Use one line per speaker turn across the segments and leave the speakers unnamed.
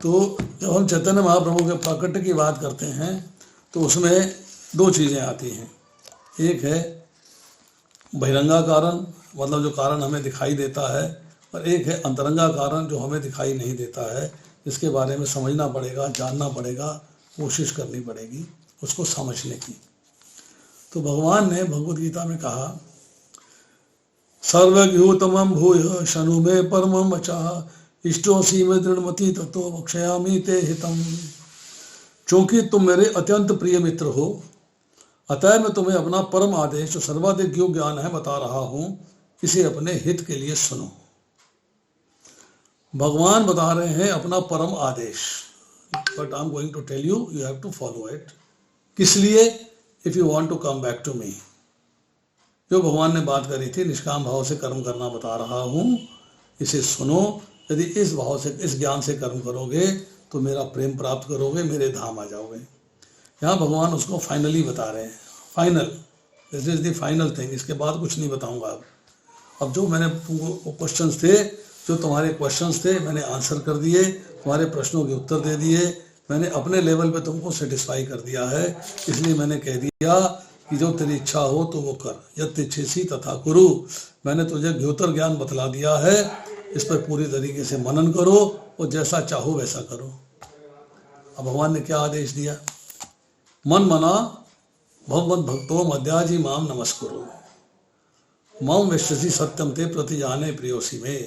तो जब हम चैतन्य महाप्रभु के प्राकट्य की बात करते हैं तो उसमें दो चीज़ें आती हैं। एक है बहिरंगा कारण, मतलब जो कारण हमें दिखाई देता है, और एक है अंतरंगा कारण जो हमें दिखाई नहीं देता है, जिसके बारे में समझना पड़ेगा, जानना पड़ेगा, कोशिश करनी पड़ेगी उसको समझने की। तो भगवान ने भगवद गीता में कहा, सर्वज्ञोतमं भूय शनु मे परमं वचः इष्टोऽसि मे दृढ़मति ततो वक्ष्यामि ते हितम्। चूंकि तुम मेरे अत्यंत प्रिय मित्र हो, अतः मैं तुम्हें अपना परम आदेश जो सर्वाधिक योग्य ज्ञान है बता रहा हूं, इसे अपने हित के लिए सुनो। भगवान बता रहे हैं अपना परम आदेश, but I am going to tell you, you have to follow it. किस लिए? If you want to come back to me. जो भगवान ने बात करी थी, निष्काम भाव से कर्म करना बता रहा हूं, इसे सुनो। यदि इस भाव से, इस ज्ञान से कर्म करोगे तो मेरा प्रेम प्राप्त करोगे, मेरे धाम आ जाओगे। यहाँ भगवान उसको फाइनली बता रहे हैं, final, this is the final thing, इसके बाद कुछ नहीं बताऊंगा। अब जो मैंने क्वेश्चंस थे, जो तुम्हारे क्वेश्चंस थे, मैंने आंसर कर दिए, तुम्हारे प्रश्नों के उत्तर दे दिए, मैंने अपने लेवल पे तुमको सेटिस्फाई कर दिया है। इसलिए मैंने कह दिया कि जो तेरी इच्छा हो तो वो कर, यत् इच्छसि तथा कुरु। मैंने तुझे द्योतर ज्ञान बतला दिया है, इस पर पूरी तरीके से मनन करो और जैसा चाहो वैसा करो। अब भगवान ने क्या आदेश दिया? मन मना भगवद भक्तो मध्याजी माम नमस्कुरु मम विश्वसी सत्यम ते प्रति जाने प्रियोसी में,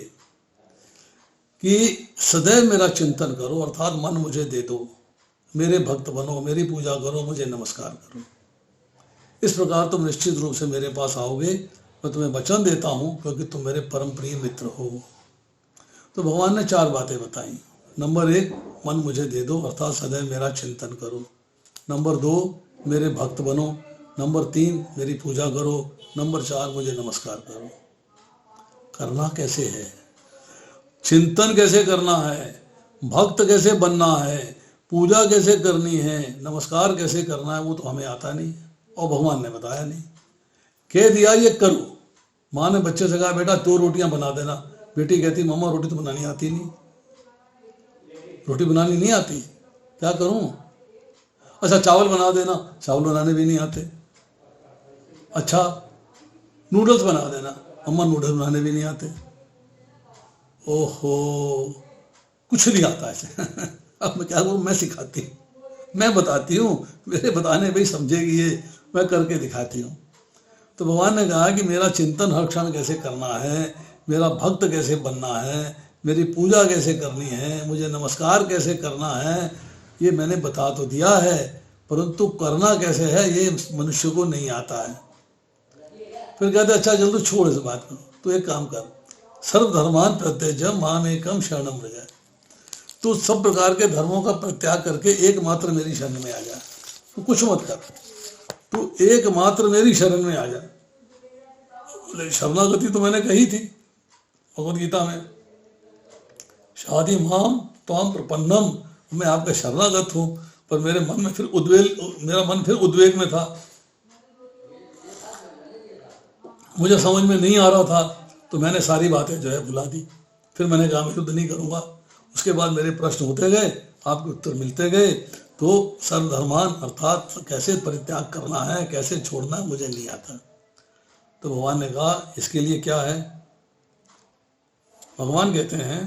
कि सदैव मेरा चिंतन करो, अर्थात मन मुझे दे दो, मेरे भक्त बनो, मेरी पूजा करो, मुझे नमस्कार करो। इस प्रकार तुम निश्चित रूप से मेरे पास आओगे। मैं तुम्हें वचन देता हूँ क्योंकि तुम मेरे परम प्रिय मित्र हो। तो भगवान ने चार बातें बताई। नंबर 1, मन मुझे दे दो, अर्थात सदैव मेरा चिंतन करो। नंबर 2, मेरे भक्त बनो। नंबर 3, मेरी पूजा करो। नंबर 4, मुझे नमस्कार करो। करना कैसे है? चिंतन कैसे करना है? भक्त कैसे बनना है? पूजा कैसे करनी है? नमस्कार कैसे करना है? वो तो हमें आता नहीं और भगवान ने बताया नहीं। कह दिया ये करो। माँ ने बच्चे से कहा, बेटा 2 रोटियां बना देना। बेटी कहती, मम्मा रोटी तो बनानी आती नहीं, रोटी बनानी नहीं आती, क्या करूं? अच्छा चावल बना देना, चावल बनाने भी नहीं आते। अच्छा नूडल्स बना देना, अम्मा नूडल्स बनाने भी नहीं आते। ओहो, कुछ नहीं आता ऐसे। अब मैं क्या करूं? मैं सिखाती हूँ, मैं बताती हूँ, मेरे बताने पे ही समझेगी ये, मैं करके दिखाती हूँ। तो भगवान ने कहा कि मेरा चिंतन हर क्षण कैसे करना है, मेरा भक्त कैसे बनना है, मेरी पूजा कैसे करनी है, मुझे नमस्कार कैसे करना है, ये मैंने बता तो दिया है, परंतु करना कैसे है ये मनुष्य को नहीं आता है। फिर कहते अच्छा जल्दी छोड़ इस बात को, तो एक काम कर, सर्वधर्मान प्रत्यज मामेकम शरणम व्रज। तो सब प्रकार के धर्मों का परित्याग करके एकमात्र मेरी शरण में आ जा। तो कुछ मत कर, तू एकमात्र मेरी शरण में आ जा। शरणागति तो मैंने कही थी भगवद गीता में, शादी माम त्वाम प्रपन्नम, मैं आपका शरणागत हूं। पर मेरे मन में फिर मेरा मन फिर उद्वेग में था, मुझे समझ में नहीं आ रहा था, तो मैंने सारी बातें जो है भुला दी। फिर मैंने कहा मैं युद्ध नहीं करूंगा। उसके बाद मेरे प्रश्न होते गए, आपके उत्तर मिलते गए। तो सर्वधर्मान अर्थात कैसे परित्याग करना है, कैसे छोड़ना है, मुझे नहीं आता। तो भगवान ने कहा इसके लिए क्या है? भगवान कहते हैं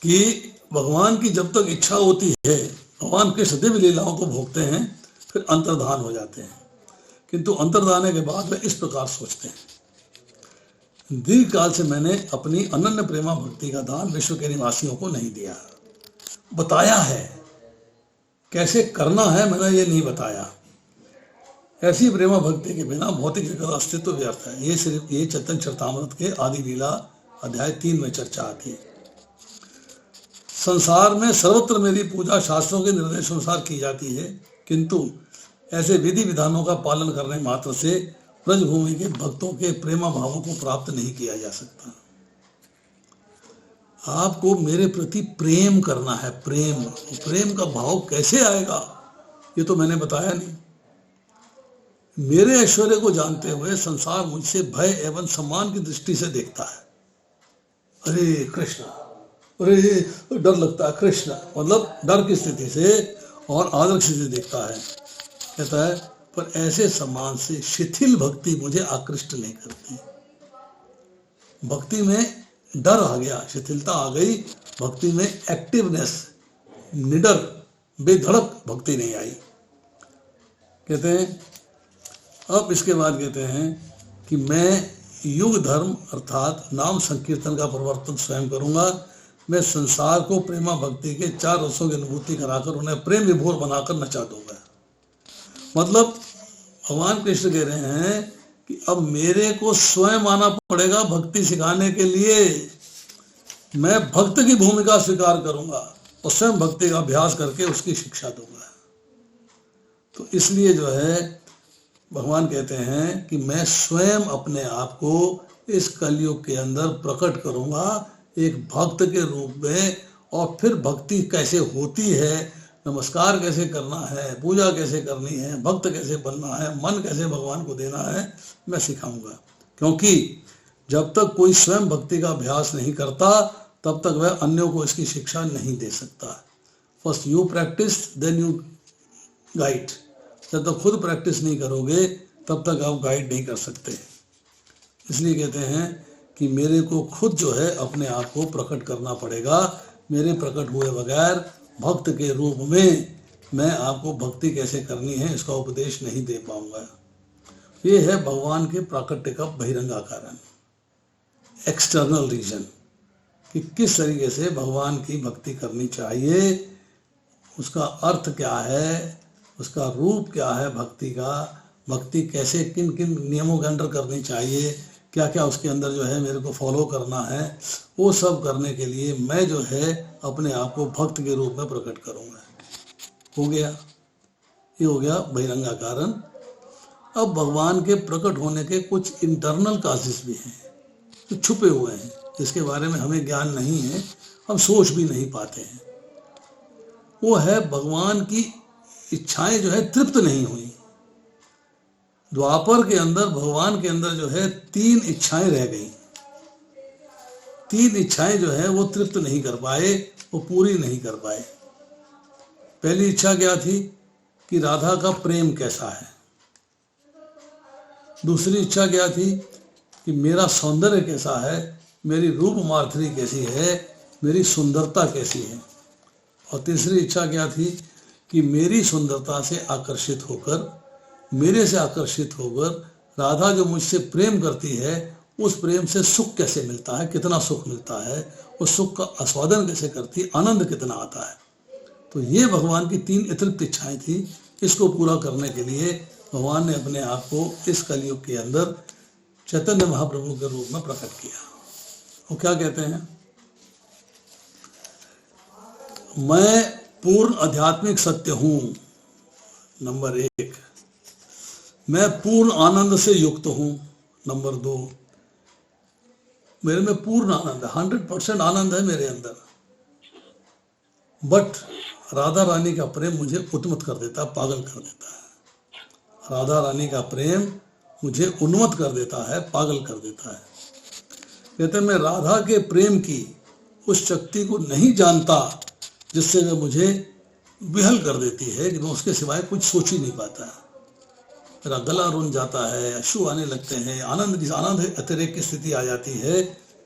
कि भगवान की जब तक इच्छा होती है, भगवान के सदैव लीलाओं को भोगते हैं, फिर अंतर्धान हो जाते हैं। किंतु अंतर्धान के बाद वे इस प्रकार सोचते हैं, दीर्घ काल से मैंने अपनी अनन्य प्रेमा भक्ति का दान विश्व के निवासियों को नहीं दिया। बताया है कैसे करना है, मैंने ये नहीं बताया। ऐसी प्रेमा भक्ति के बिना भौतिक जगत का अस्तित्व व्यर्थ है। ये सिर्फ ये चैतन्य चरितामृत के आदि लीला अध्याय 3 में चर्चा आती है। संसार में सर्वत्र मेरी पूजा शास्त्रों के निर्देश अनुसार की जाती है, किंतु ऐसे विधि विधानों का पालन करने मात्र से ब्रजभूमि के भक्तों के प्रेमा भावों को प्राप्त नहीं किया जा सकता। आपको मेरे प्रति प्रेम करना है, प्रेम। प्रेम का भाव कैसे आएगा ये तो मैंने बताया नहीं। मेरे ऐश्वर्य को जानते हुए संसार मुझसे भय एवं सम्मान की दृष्टि से देखता है। हरे कृष्ण, अरे डर लगता है, कृष्ण मतलब डर की स्थिति से और आदर की स्थिति देखता है। कहता है पर ऐसे सम्मान से शिथिल भक्ति मुझे आकृष्ट नहीं करती। भक्ति में डर आ गया, शिथिलता आ गई, भक्ति में एक्टिवनेस, निडर बेधड़क भक्ति नहीं आई। कहते हैं अब इसके बाद कहते हैं कि मैं युग धर्म अर्थात नाम संकीर्तन का प्रवर्तन स्वयं करूंगा। मैं संसार को प्रेमा भक्ति के 4 रसों की अनुभूति कराकर उन्हें प्रेम विभोर बनाकर नचा दूंगा। मतलब भगवान कृष्ण कह रहे हैं कि अब मेरे को स्वयं आना पड़ेगा भक्ति सिखाने के लिए। मैं भक्त की भूमिका स्वीकार करूंगा और स्वयं भक्ति का अभ्यास करके उसकी शिक्षा दूंगा। तो इसलिए जो है भगवान कहते हैं कि मैं स्वयं अपने आप को इस कलयुग के अंदर प्रकट करूंगा एक भक्त के रूप में, और फिर भक्ति कैसे होती है, नमस्कार कैसे करना है, पूजा कैसे करनी है, भक्त कैसे बनना है, मन कैसे भगवान को देना है, मैं सिखाऊंगा। क्योंकि जब तक कोई स्वयं भक्ति का अभ्यास नहीं करता तब तक वह अन्यों को इसकी शिक्षा नहीं दे सकता। First you practice then you guide. जब तक खुद प्रैक्टिस नहीं करोगे तब तक आप गाइड नहीं कर सकते। इसलिए कहते हैं कि मेरे को खुद जो है अपने आप को प्रकट करना पड़ेगा। मेरे प्रकट हुए बगैर भक्त के रूप में मैं आपको भक्ति कैसे करनी है इसका उपदेश नहीं दे पाऊंगा। ये है भगवान के प्राकट्य का बहिरंगा कारण, एक्सटर्नल रीजन, कि किस तरीके से भगवान की भक्ति करनी चाहिए, उसका अर्थ क्या है, उसका रूप क्या है भक्ति का, भक्ति कैसे किन किन नियमों के अंदर करनी चाहिए, क्या क्या उसके अंदर जो है मेरे को फॉलो करना है, वो सब करने के लिए मैं जो है अपने आप को भक्त के रूप में प्रकट करूँगा। हो गया, ये हो गया बहिरंगा कारण। अब भगवान के प्रकट होने के कुछ इंटरनल काजेस भी हैं जो छुपे हुए हैं, जिसके बारे में हमें ज्ञान नहीं है, हम सोच भी नहीं पाते हैं। वो है भगवान की इच्छाएं जो है तृप्त नहीं हुई। द्वापर के अंदर भगवान के अंदर जो है 3 इच्छाएं रह गई। 3 इच्छाएं जो है वो तृप्त नहीं कर पाए, वो पूरी नहीं कर पाए। पहली इच्छा क्या थी कि राधा का प्रेम कैसा है। दूसरी इच्छा क्या थी कि मेरा सौंदर्य कैसा है, मेरी रूप माधुरी कैसी है, मेरी सुंदरता कैसी है। और तीसरी इच्छा क्या थी कि मेरी सुंदरता से आकर्षित होकर, मेरे से आकर्षित होकर राधा जो मुझसे प्रेम करती है उस प्रेम से सुख कैसे मिलता है, कितना सुख मिलता है, उस सुख का आस्वादन कैसे करती है, आनंद कितना आता है। तो ये भगवान की 3 अतिरिक्त इच्छाएं थी। इसको पूरा करने के लिए भगवान ने अपने आप को इस कलयुग के अंदर चैतन्य महाप्रभु के रूप में प्रकट किया। वो क्या कहते हैं, मैं पूर्ण आध्यात्मिक सत्य हूं, नंबर 1। मैं पूर्ण आनंद से युक्त हूं, नंबर 2। मेरे में पूर्ण आनंद है, 100% आनंद है मेरे अंदर। बट राधा रानी का प्रेम मुझे उन्मत्त कर देता है, पागल कर देता है। राधा रानी का प्रेम मुझे उन्मत्त कर देता है, पागल कर देता है। कहते हैं मैं राधा के प्रेम की उस शक्ति को नहीं जानता जिससे वह मुझे विहल कर देती है कि मैं उसके सिवाय कुछ सोच ही नहीं पाता। मेरा गला रुन जाता है, अश्रु आने लगते हैं, आनंद अतिरेक की स्थिति आ जाती है।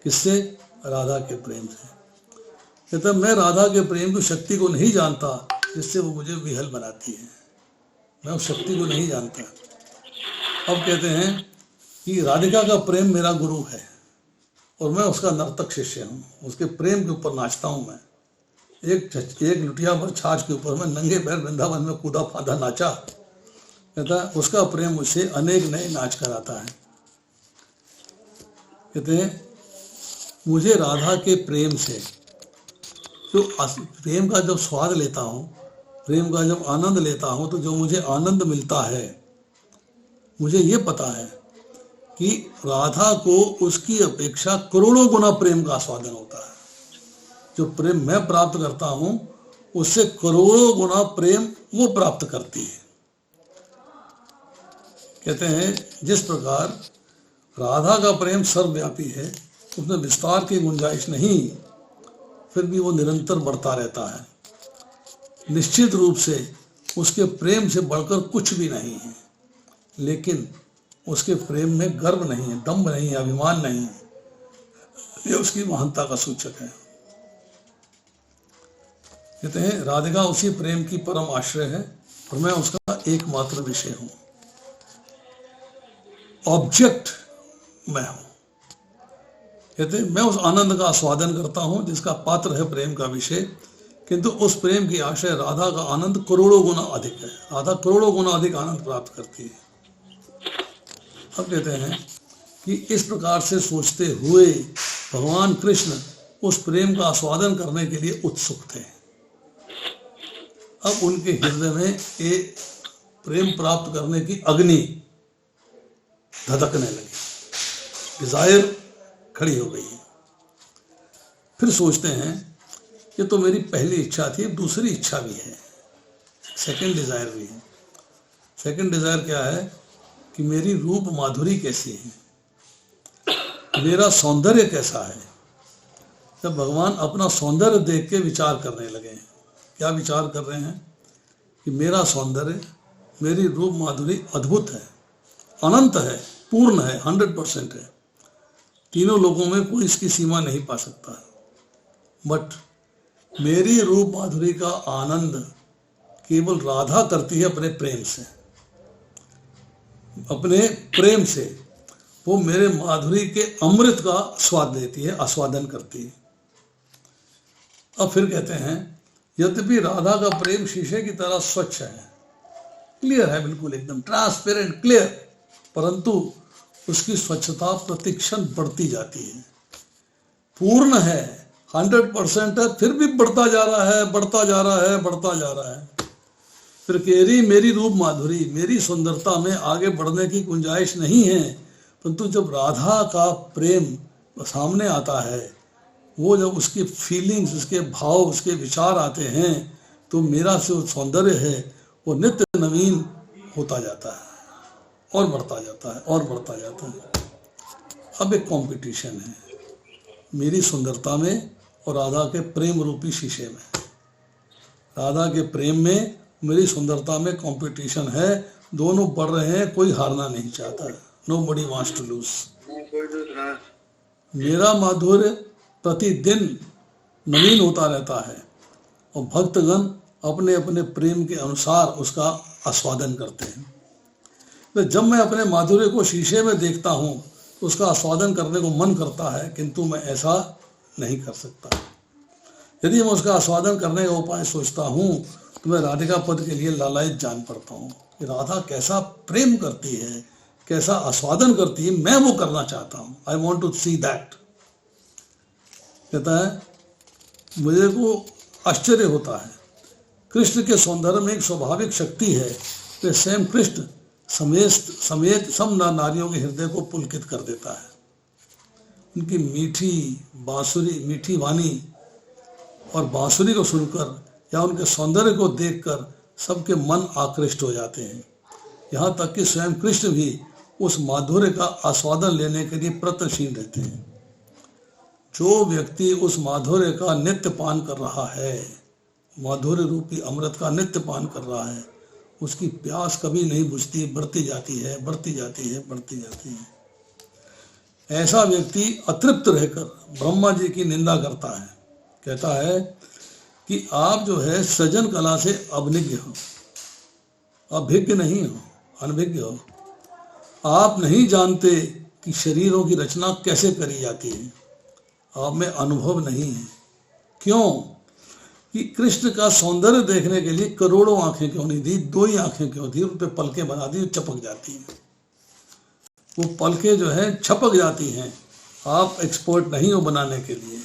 किससे? राधा के प्रेम से। कहते मैं राधा के प्रेम की शक्ति को नहीं जानता जिससे वो मुझे विहल बनाती है, मैं उस शक्ति को नहीं जानता। अब कहते हैं कि राधिका का प्रेम मेरा गुरु है और मैं उसका नर्तक शिष्य हूँ, उसके प्रेम के ऊपर नाचता हूँ। मैं एक लुटिया भर छाछ के ऊपर मैं नंगे पैर वृंदावन में कूदा फादा नाचा। कहता उसका प्रेम मुझसे अनेक नए नाच कराता है। कहते हैं मुझे राधा के प्रेम से जो प्रेम का जब स्वाद लेता हूँ, प्रेम का जब आनंद लेता हूँ, तो जो मुझे आनंद मिलता है, मुझे ये पता है कि राधा को उसकी अपेक्षा करोड़ों गुना प्रेम का आस्वादन होता है। जो प्रेम मैं प्राप्त करता हूँ उससे करोड़ों गुना प्रेम वो प्राप्त करती है। कहते हैं जिस प्रकार राधा का प्रेम सर्वव्यापी है, उसमें विस्तार की गुंजाइश नहीं, फिर भी वो निरंतर बढ़ता रहता है। निश्चित रूप से उसके प्रेम से बढ़कर कुछ भी नहीं है, लेकिन उसके प्रेम में गर्व नहीं है, दम्भ नहीं है, अभिमान नहीं है। ये उसकी महानता का सूचक है। कहते हैं राधिका उसी प्रेम की परम आश्रय है और मैं उसका एकमात्र विषय हूं। ऑब्जेक्ट मैं हूं। कहते मैं उस आनंद का आस्वादन करता हूं जिसका पात्र है प्रेम का विषय, किंतु उस प्रेम की आशय राधा का आनंद करोड़ों गुना अधिक है। राधा करोड़ों गुना अधिक आनंद प्राप्त करती है। अब कहते हैं कि इस प्रकार से सोचते हुए भगवान कृष्ण उस प्रेम का आस्वादन करने के लिए उत्सुक थे। अब उनके हृदय में एक प्रेम प्राप्त करने की अग्नि धधकने लगी, डिजायर खड़ी हो गई। फिर सोचते हैं ये तो मेरी पहली इच्छा थी, दूसरी इच्छा भी है, सेकंड डिजायर भी है। सेकंड डिजायर क्या है कि मेरी रूप माधुरी कैसी है, मेरा सौंदर्य कैसा है। जब भगवान अपना सौंदर्य देख के विचार करने लगे, क्या विचार कर रहे हैं कि मेरा सौंदर्य, मेरी रूप माधुरी अद्भुत है, अनंत है, पूर्ण है, 100% है। तीनों लोगों में कोई इसकी सीमा नहीं पा सकता है। बट मेरी रूप माधुरी का आनंद केवल राधा करती है अपने प्रेम से, अपने प्रेम से। वो मेरे माधुरी के अमृत का स्वाद लेती है, आस्वादन करती है। अब फिर कहते हैं यद्यपि राधा का प्रेम शीशे की तरह स्वच्छ है, क्लियर है, बिल्कुल एकदम ट्रांसपेरेंट, क्लियर, परंतु उसकी स्वच्छता प्रतिक्षण बढ़ती जाती है। पूर्ण है, 100% है, फिर भी बढ़ता जा रहा है, बढ़ता जा रहा है, बढ़ता जा रहा है। फिर कह रही मेरी रूप माधुरी, मेरी सुंदरता में आगे बढ़ने की गुंजाइश नहीं है, परंतु जब राधा का प्रेम सामने आता है, वो जब उसकी फीलिंग्स, उसके भाव, उसके विचार आते हैं, तो मेरा जो सौंदर्य है वो नित्य नवीन होता जाता है और बढ़ता जाता है और बढ़ता जाता है। अब एक कंपटीशन है मेरी सुंदरता में और राधा के प्रेम रूपी शीशे में। राधा के प्रेम में, मेरी सुंदरता में कंपटीशन है, दोनों बढ़ रहे हैं, कोई हारना नहीं चाहता है। Nobody wants to lose। मेरा माधुर्य प्रतिदिन नवीन होता रहता है और भक्तगण अपने अपने प्रेम के अनुसार उसका आस्वादन करते हैं। तो जब मैं अपने माधुर्य को शीशे में देखता हूँ तो उसका आस्वादन करने को मन करता है, किंतु मैं ऐसा नहीं कर सकता। यदि मैं उसका आस्वादन करने का उपाय सोचता हूँ तो मैं राधिका पद के लिए लालायित जान पड़ता हूँ कि राधा कैसा प्रेम करती है, कैसा आस्वादन करती है, मैं वो करना चाहता हूँ। I want to see that. कहता है मुझे को आश्चर्य होता है, कृष्ण के सौंदर्य में एक स्वाभाविक शक्ति है, वे स्वयं कृष्ण समेत सब नारियों के हृदय को पुलकित कर देता है। उनकी मीठी बांसुरी, मीठी वाणी और बांसुरी को सुनकर या उनके सौंदर्य को देखकर सबके मन आकृष्ट हो जाते हैं। यहाँ तक कि स्वयं कृष्ण भी उस माधुर्य का आस्वादन लेने के लिए प्रयत्नशील रहते हैं। जो व्यक्ति उस माधुर्य का नित्य पान कर रहा है, माधुर्य रूपी अमृत का नित्य पान कर रहा है, उसकी प्यास कभी नहीं बुझती, बढ़ती जाती है, बढ़ती जाती है, बढ़ती जाती है। ऐसा व्यक्ति अतृप्त रहकर ब्रह्मा जी की निंदा करता है, कहता है कि आप जो है सृजन कला से अभिज्ञ हो, अभिज्ञ नहीं हो, अनभिज्ञ हो। आप नहीं जानते कि शरीरों की रचना कैसे करी जाती है, आप में अनुभव नहीं है। क्यों कि कृष्ण का सौंदर्य देखने के लिए करोड़ों आंखें क्यों नहीं दी, 2 ही आंखें क्यों दी, उन पे पलकें बना दी, चपक जाती हैं। वो पलकें जो है छपक जाती हैं। आप एक्सपर्ट नहीं हो बनाने के लिए।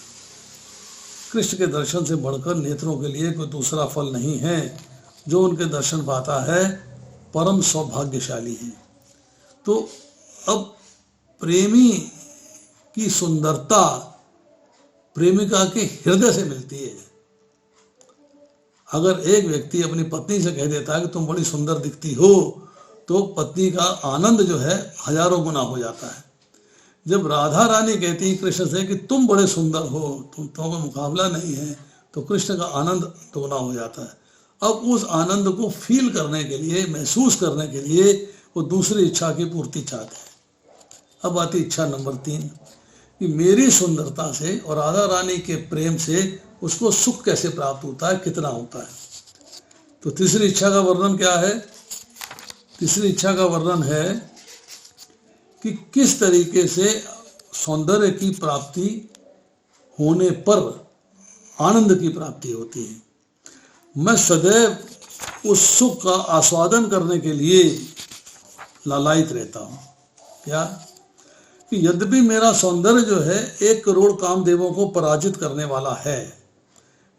कृष्ण के दर्शन से बढ़कर नेत्रों के लिए कोई दूसरा फल नहीं है। जो उनके दर्शन पाता है परम सौभाग्यशाली है। तो अब प्रेमी की सुंदरता प्रेमिका के हृदय से मिलती है। अगर एक व्यक्ति अपनी पत्नी से कह देता है कि तुम बड़ी सुंदर दिखती हो, तो पत्नी का आनंद जो है हजारों गुना हो जाता है। जब राधा रानी कहती है कृष्ण से कि तुम बड़े सुंदर हो, तुम तो मुकाबला नहीं है, तो कृष्ण का आनंद दोगुना हो जाता है। अब उस आनंद को फील करने के लिए, महसूस करने के लिए वो दूसरी इच्छा की पूर्ति चाहते हैं। अब आती इच्छा नंबर 3 कि मेरी सुंदरता से और राधा रानी के प्रेम से उसको सुख कैसे प्राप्त होता है, कितना होता है। तो तीसरी इच्छा का वर्णन क्या है? तीसरी इच्छा का वर्णन है कि किस तरीके से सौंदर्य की प्राप्ति होने पर आनंद की प्राप्ति होती है। मैं सदैव उस सुख का आस्वादन करने के लिए लालायित रहता हूँ। क्या? कि यद्यपि मेरा सौंदर्य जो है 1 करोड़ कामदेवों को पराजित करने वाला है,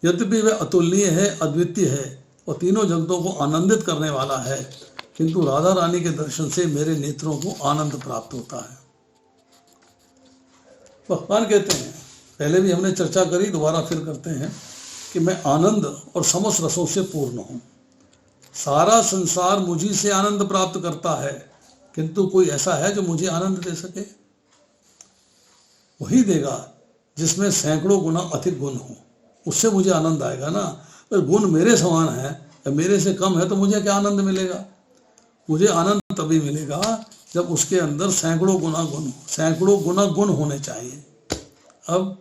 यद्यपि वह अतुलनीय है, अद्वितीय है और तीनों जगतों को आनंदित करने वाला है, किंतु राधा रानी के दर्शन से मेरे नेत्रों को आनंद प्राप्त होता है। भगवान कहते हैं, पहले भी हमने चर्चा करी, दोबारा फिर करते हैं, कि मैं आनंद और समस्त रसों से पूर्ण हूँ। सारा संसार मुझी से आनंद प्राप्त करता है, किंतु कोई ऐसा है जो मुझे आनंद दे सके? वही देगा जिसमें सैकड़ों गुना अधिक गुण हो, उससे मुझे आनंद आएगा ना। अगर गुण मेरे समान है या मेरे से कम है तो मुझे क्या आनंद मिलेगा? मुझे आनंद तभी मिलेगा जब उसके अंदर सैकड़ों गुना गुण होने चाहिए। अब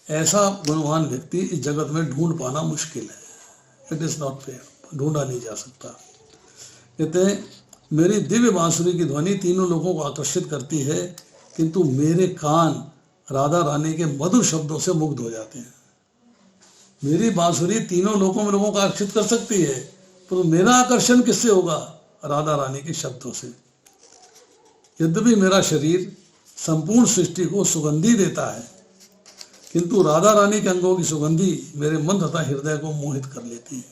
ऐसा गुणवान व्यक्ति इस जगत में ढूंढ पाना मुश्किल है। इट इज नॉट फेयर, ढूंढा नहीं जा सकता। कहते हैं मेरी दिव्य बांसुरी की ध्वनि तीनों लोगों को आकर्षित करती है, किंतु मेरे कान राधा रानी के मधुर शब्दों से मुग्ध हो जाते हैं। मेरी बांसुरी तीनों लोगों को आकर्षित कर सकती है, पर मेरा आकर्षण किससे होगा? राधा रानी के शब्दों से। यद्यपि मेरा शरीर संपूर्ण सृष्टि को सुगंधि देता है, किंतु राधा रानी के अंगों की सुगंधि मेरे मन तथा हृदय को मोहित कर लेती है।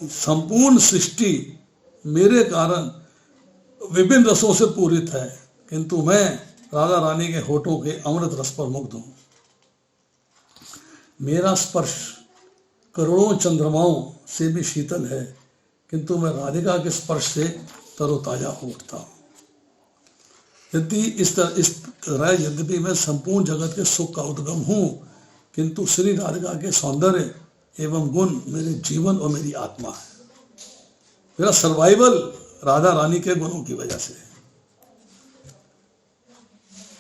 संपूर्ण सृष्टि मेरे कारण विभिन्न रसों से पूरित है, किंतु मैं राधा रानी के होठों के अमृत रस पर मुग्ध हूं। मेरा स्पर्श करोड़ों चंद्रमाओं से भी शीतल है, किंतु मैं राधिका के स्पर्श से तरोताजा हो उठता हूँ। यद्यपि मैं संपूर्ण जगत के सुख का उद्गम हूँ, किंतु श्री राधिका के सौंदर्य एवं गुण मेरे जीवन और मेरी आत्मा है। मेरा सर्वाइवल राधा रानी के गुणों की वजह से।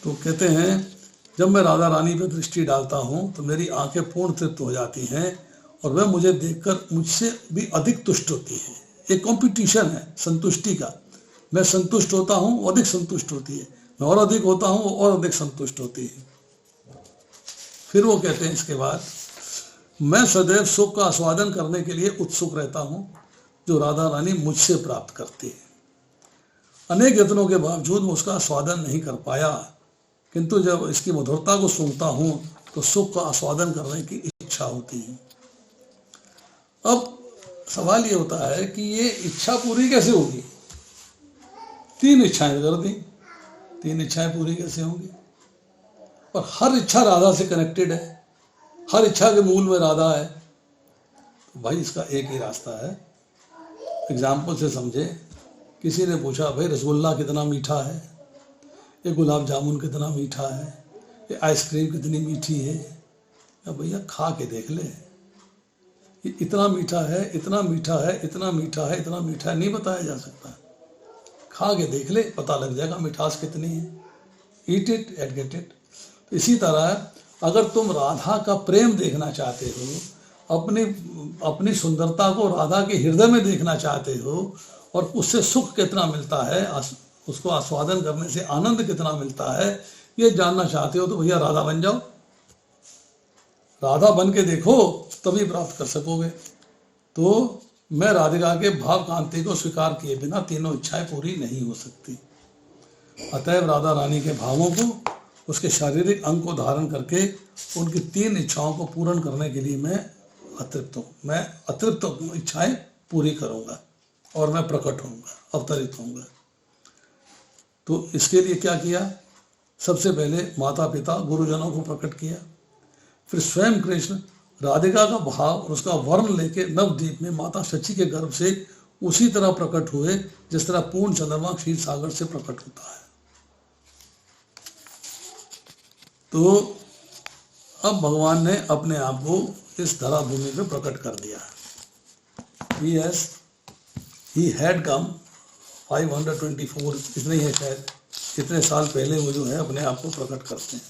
तो कहते हैं जब मैं राधा रानी पर दृष्टि डालता हूँ तो मेरी आंखें पूर्ण तृप्त हो जाती हैं और वह मुझे देखकर मुझसे भी अधिक तुष्ट होती है। एक कंपटीशन है संतुष्टि का। मैं संतुष्ट होता हूँ, वो अधिक संतुष्ट होती है। मैं और अधिक होता हूँ, वो और अधिक संतुष्ट होती है। फिर वो कहते हैं इसके बाद, मैं सदैव सुख का आस्वादन करने के लिए उत्सुक रहता हूँ जो राधा रानी मुझसे प्राप्त करती है। अनेक यत्नों के बावजूद मैं उसका आस्वादन नहीं कर पाया, किंतु जब इसकी मधुरता को सुनता हूँ तो सुख का आस्वादन करने की इच्छा होती है। अब सवाल ये होता है कि ये इच्छा पूरी कैसे होगी? 3 इच्छाएं कर दी, 3 इच्छाएं पूरी कैसे होंगी? और हर इच्छा राधा से कनेक्टेड है, हर इच्छा के मूल में राधा है। तो भाई इसका एक ही रास्ता है। एग्जाम्पल से समझे, किसी ने पूछा भाई रसगुल्ला कितना मीठा है, ये गुलाब जामुन कितना मीठा है, ये आइसक्रीम कितनी मीठी है। या भैया खा के देख ले, ये इतना मीठा है, इतना मीठा है, इतना मीठा है, इतना मीठा है, नहीं बताया जा सकता। खा के देख ले, पता लग जाएगा मिठास कितनी है। Eat it and get it. तो इसी तरह अगर तुम राधा का प्रेम देखना चाहते हो, अपनी सुंदरता को राधा के हृदय में देखना चाहते हो और उससे सुख कितना मिलता है, उसको आस्वादन करने से आनंद कितना मिलता है, ये जानना चाहते हो तो भैया राधा बन जाओ। राधा बन के देखो, तभी प्राप्त कर सकोगे। तो मैं राधिका के भाव कांति को स्वीकार किए बिना तीनों इच्छाएं पूरी नहीं हो सकती। अतएव राधा रानी के भावों को, उसके शारीरिक अंग को धारण करके उनकी 3 इच्छाओं को पूर्ण करने के लिए मैं अतृप्त हूँ। मैं अतृप्त इच्छाएं पूरी करूँगा और मैं प्रकट होऊंगा, अवतरित होऊंगा। तो इसके लिए क्या किया? सबसे पहले माता पिता गुरुजनों को प्रकट किया, फिर स्वयं कृष्ण राधिका का भाव और उसका वर्ण लेके नवद्वीप में माता शची के गर्भ से उसी तरह प्रकट हुए जिस तरह पूर्ण चंद्रमा क्षीर सागर से प्रकट होता है। तो अब भगवान ने अपने आप को इस धरा भूमि पे प्रकट कर दिया। He had come 524, इतने ही है शायद, इतने साल पहले वो जो है अपने आप को प्रकट करते हैं।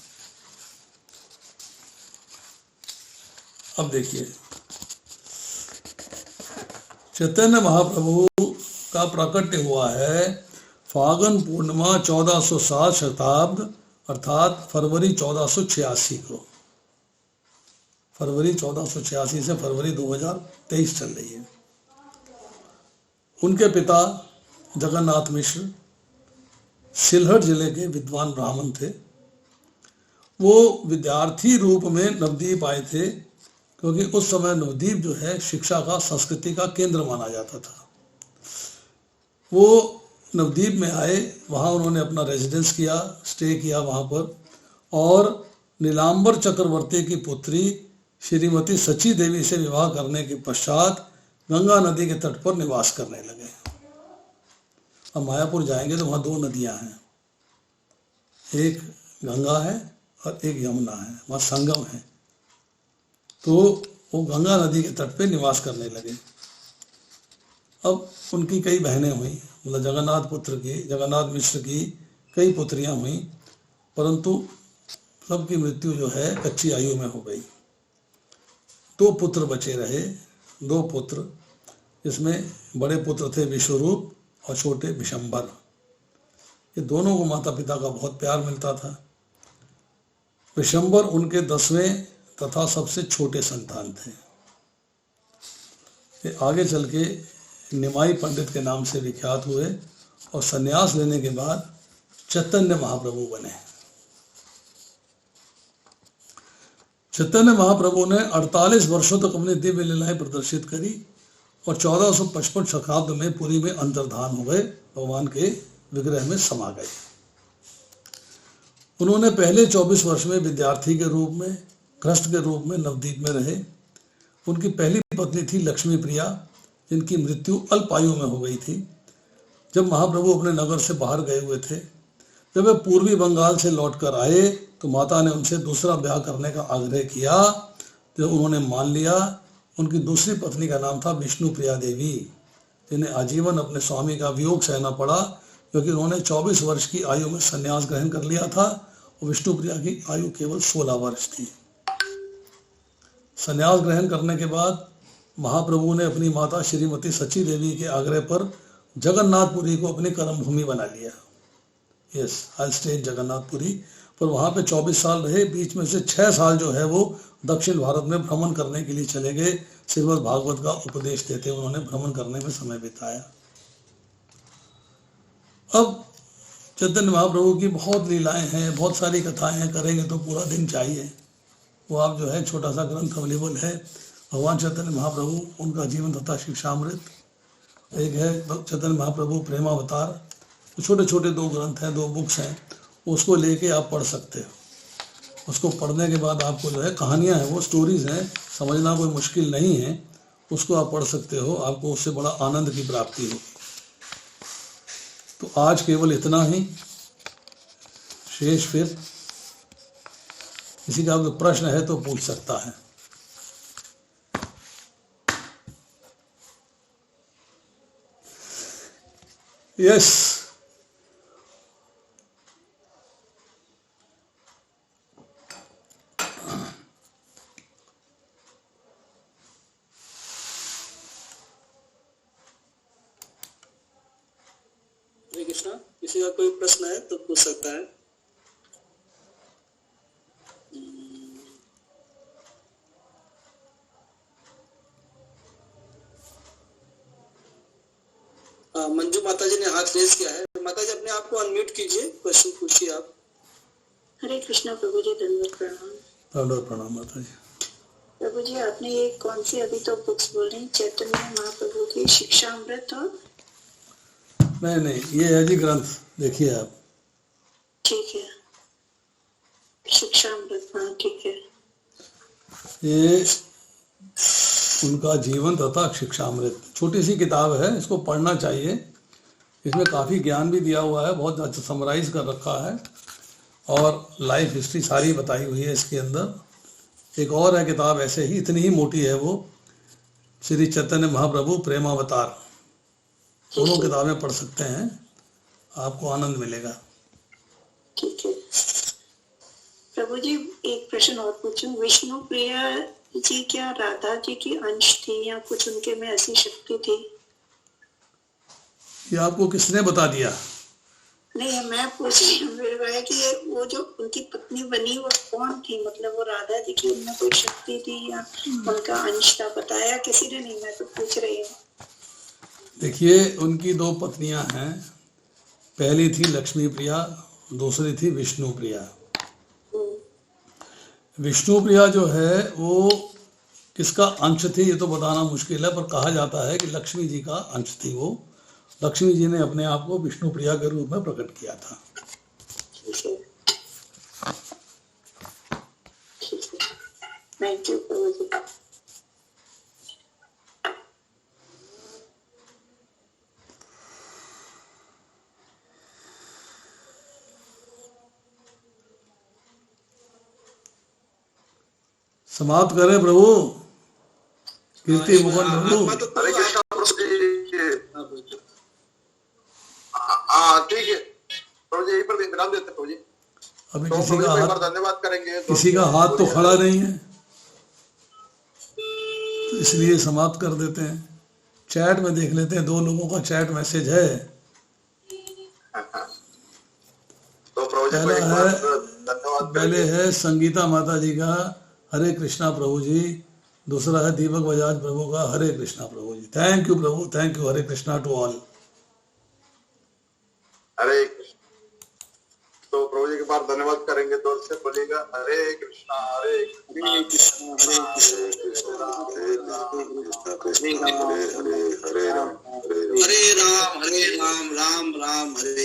अब देखिए, चैतन्य महाप्रभु का प्रकट हुआ है फागुन पूर्णिमा 1407 शताब्द अर्थात फरवरी 1486 को। फरवरी 1486 से फरवरी 2023 चल रही है। उनके पिता जगन्नाथ मिश्र सिलहट जिले के विद्वान ब्राह्मण थे। वो विद्यार्थी रूप में नवद्वीप आए थे, क्योंकि उस समय नवद्वीप जो है शिक्षा का, संस्कृति का केंद्र माना जाता था। वो नवद्वीप में आए, वहाँ उन्होंने अपना रेजिडेंस किया, स्टे किया वहाँ पर, और नीलांबर चक्रवर्ती की पुत्री श्रीमती सची देवी से विवाह करने के पश्चात गंगा नदी के तट पर निवास करने लगे। अब मायापुर जाएंगे तो वहाँ दो नदियाँ हैं, एक गंगा है और एक यमुना है, वहाँ संगम है। तो वो गंगा नदी के तट पे निवास करने लगे। अब उनकी कई बहनें हुई, मतलब जगन्नाथ मिश्र की कई पुत्रियां हुई, परंतु सबकी मृत्यु जो है कच्ची आयु में हो गई। दो पुत्र बचे रहे, दो पुत्र, जिसमें बड़े पुत्र थे विश्वरूप और छोटे विशंबर। ये दोनों को माता पिता का बहुत प्यार मिलता था। विशंबर उनके 10वें तथा सबसे छोटे संतान थे। ये आगे चल के निमाई पंडित के नाम से विख्यात हुए और संन्यास लेने के बाद चैतन्य महाप्रभु बने। चैतन्य महाप्रभु ने 48 वर्षों तक अपनी दिव्य लीलाएं प्रदर्शित करी और 1455 शताब्द में पुरी में अंतर्धान हो गए, भगवान के विग्रह में समा गए। उन्होंने पहले 24 वर्ष में विद्यार्थी के रूप में, गृहस्थ के रूप में नवद्वीप में रहे। उनकी पहली पत्नी थी लक्ष्मी प्रिया, जिनकी मृत्यु अल्प आयु में हो गई थी। जब महाप्रभु अपने नगर से बाहर गए हुए थे, जब वे पूर्वी बंगाल से लौटकर आए तो माता ने उनसे दूसरा ब्याह करने का आग्रह किया, जो उन्होंने मान लिया। उनकी दूसरी पत्नी का नाम था विष्णु प्रिया देवी, जिन्हें आजीवन अपने स्वामी का वियोग सहना पड़ा, क्योंकि उन्होंने 24 वर्ष की आयु में संन्यास ग्रहण कर लिया था और विष्णु प्रिया की आयु केवल 16 वर्ष थी। संन्यास ग्रहण करने के बाद महाप्रभु ने अपनी माता श्रीमती सची देवी के आग्रह पर जगन्नाथपुरी को अपनी कर्मभूमि बना लिया। Yes, I stay in Jagannathpuri. पर वहाँ पे 24 साल रहे। बीच में से 6 साल जो है वो दक्षिण भारत में भ्रमण करने के लिए चले गए। श्रीमद् भागवत का उपदेश देते उन्होंने भ्रमण करने में समय बिताया। अब चैतन्य महाप्रभु की बहुत लीलाएं हैं, बहुत सारी कथाएं हैं, करेंगे तो पूरा दिन चाहिए। वो आप जो है छोटा सा ग्रंथ अवेलेबल है, भगवान चैतन्य महाप्रभु उनका जीवन तथा शिक्षामृत। एक है चैतन्य महाप्रभु प्रेमावतार, छोटे छोटे 2 ग्रंथ हैं, 2 बुक्स हैं, उसको लेके आप पढ़ सकते हो। उसको पढ़ने के बाद आपको जो है कहानियाँ हैं, वो स्टोरीज हैं, समझना कोई मुश्किल नहीं है, उसको आप पढ़ सकते हो, आपको उससे बड़ा आनंद की प्राप्ति होगी। तो आज केवल इतना ही, शेष फिर किसी का कोई प्रश्न है तो पूछ सकता है। यस,
हरे कृष्णा। किसी का कोई प्रश्न है तो पूछ सकता है। मंजू माता जी ने हाथ रेज किया है। माता जी अपने आप को अनम्यूट कीजिए, क्वेश्चन पूछिए आप।
हरे कृष्णा प्रभु जी, दंडवत प्रणाम।
दंडवत प्रणाम माता जी।
प्रभु जी, आपने ये कौन सी अभी तो बुक्स बोली, चैतन्य महाप्रभु की शिक्षामृत और
नहीं, ये है जी ग्रंथ, देखिए आप।
ठीक है, शिक्षामृत, हाँ ठीक है।
ये उनका जीवन तथा शिक्षामृत। छोटी सी किताब है, इसको पढ़ना चाहिए। इसमें काफ़ी ज्ञान भी दिया हुआ है, बहुत अच्छा समराइज कर रखा है और लाइफ हिस्ट्री सारी बताई हुई है इसके अंदर। एक और है किताब ऐसे ही, इतनी ही मोटी है वो, श्री चैतन्य महाप्रभु प्रेमावतार। दोनों किताबें पढ़ सकते हैं, आपको आनंद मिलेगा।
ठीक है प्रभु जी, एक प्रश्न और पूछूं। विष्णु प्रिया जी क्या राधा जी की अंश थी या कुछ उनके में ऐसी शक्ति थी?
ये आपको किसने बता दिया?
नहीं, मैं पूछ रही हूँ मेरे भाई कि ये वो जो उनकी पत्नी बनी वो कौन थी? मतलब वो राधा जी की उनमें कोई शक्ति थी या उनका अंश था? बताया किसी ने नहीं, मैं तो पूछ रही हूँ।
देखिए, उनकी दो पत्नियां हैं। पहली थी लक्ष्मी प्रिया, दूसरी थी विष्णु प्रिया। विष्णु प्रिया जो है वो किसका अंश थी ये तो बताना मुश्किल है, पर कहा जाता है कि लक्ष्मी जी का अंश थी वो। लक्ष्मी जी ने अपने आप को विष्णु प्रिया के रूप में प्रकट किया था।
थैंक यू प्रभु जी।
समाप्त करें प्रभु, कीर्ति मुकुंद प्रभु।
हरे कृष्णा प्रभु जी। हाँ ठीक है प्रभु जी, यही पर विराम देते प्रभु जी।
अभी
तो
किसी का
प्रभु जी, एक
हाथ,
बार धन्यवाद करेंगे।
किसी का हाथ तो खड़ा नहीं है, तो इसलिए समाप्त कर देते हैं। चैट में देख लेते हैं, 2 लोगों का चैट मैसेज है।
तो प्रभु जी को
पहला
एक बार
है,
धन्यवाद
पहले
करेंगे।
है संगीता माता जी का हरे कृष्णा प्रभु जी, दूसरा है दीपक बजाज प्रभु का Hare Krishna Prabhu ji. Thank you Prabhu, thank you. Hare Krishna to all.
Hare Krishna. तो प्रभु जी के बार धन्यवाद करेंगे, तो से बोलेगा हरे कृष्णा हरे कृष्णा हरे कृष्णा हरे कृष्णा हरे हरे हरे राम
हरे राम राम राम हरे